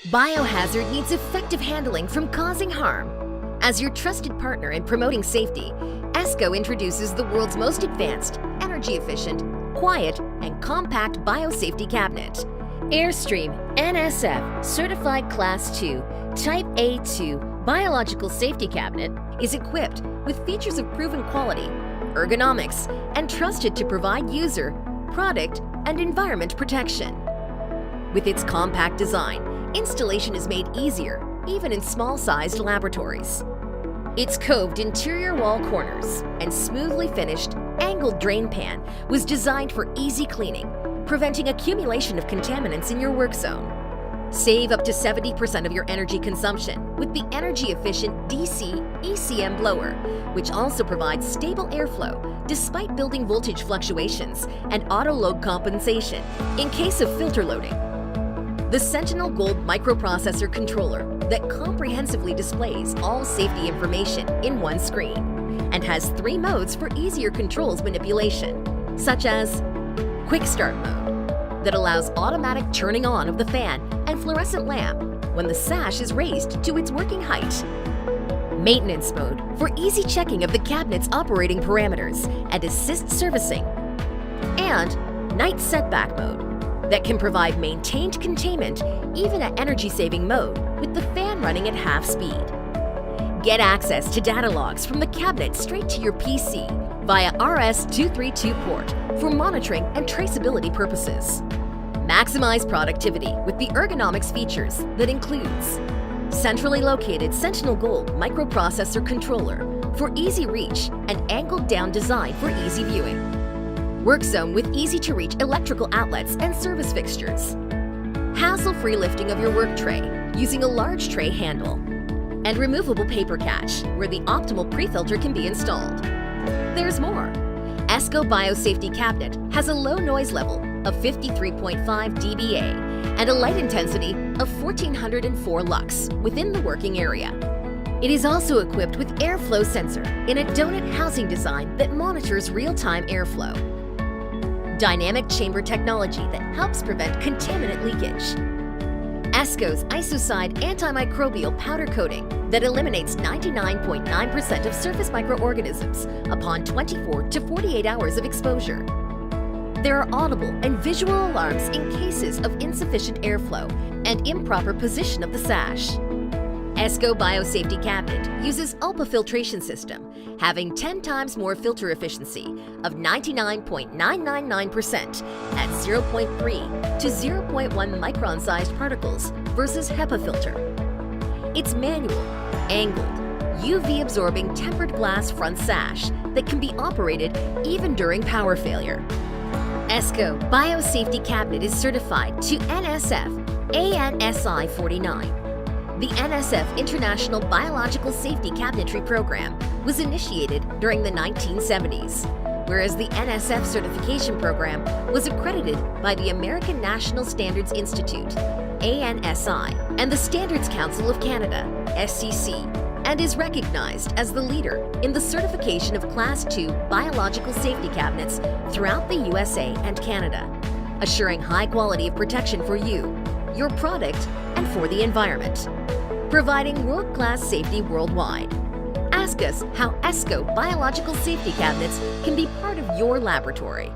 Biohazard needs effective handling from causing harm. As your trusted partner in promoting safety, Esco introduces the world's most advanced, energy-efficient, quiet, and compact biosafety cabinet. Airstream NSF Certified Class 2 Type A2 Biological Safety Cabinet is equipped with features of proven quality, ergonomics, and trusted to provide user, product, and environment protection. With its compact design, installation is made easier, even in small-sized laboratories. Its coved interior wall corners and smoothly finished, angled drain pan was designed for easy cleaning, preventing accumulation of contaminants in your work zone. Save up to 70% of your energy consumption with the energy-efficient DC ECM blower, which also provides stable airflow despite building voltage fluctuations and auto-load compensation in case of filter loading. The Sentinel Gold microprocessor controller that comprehensively displays all safety information in one screen and has 3 modes for easier controls manipulation, such as Quick Start mode that allows automatic turning on of the fan and fluorescent lamp when the sash is raised to its working height. Maintenance mode for easy checking of the cabinet's operating parameters and assist servicing. And Night Setback mode that can provide maintained containment even at energy-saving mode with the fan running at half speed. Get access to data logs from the cabinet straight to your PC via RS-232 port for monitoring and traceability purposes. Maximize productivity with the ergonomics features that includes centrally located Sentinel Gold microprocessor controller for easy reach and angled down design for easy viewing. Work zone with easy-to-reach electrical outlets and service fixtures. Hassle-free lifting of your work tray using a large tray handle. And removable paper catch where the optimal pre-filter can be installed. There's more. Esco Biosafety Cabinet has a low noise level of 53.5 dBA and a light intensity of 1404 lux within the working area. It is also equipped with airflow sensor in a donut housing design that monitors real-time airflow. Dynamic chamber technology that helps prevent contaminant leakage. Esco's Isocide antimicrobial powder coating that eliminates 99.9% of surface microorganisms upon 24 to 48 hours of exposure. There are audible and visual alarms in cases of insufficient airflow and improper position of the sash. Esco Biosafety Cabinet uses ultrafiltration system, having 10 times more filter efficiency of 99.999% at 0.3 to 0.1 micron-sized particles versus HEPA filter. It's manual, angled, UV-absorbing tempered glass front sash that can be operated even during power failure. Esco Biosafety Cabinet is certified to NSF ANSI 49. The NSF International Biological Safety Cabinetry Program was initiated during the 1970s, whereas the NSF certification program was accredited by the American National Standards Institute, ANSI, and the Standards Council of Canada, SCC, and is recognized as the leader in the certification of Class 2 biological safety cabinets throughout the USA and Canada, assuring high quality of protection for you, your product, and for the environment. Providing world-class safety worldwide. Ask us how Esco biological safety cabinets can be part of your laboratory.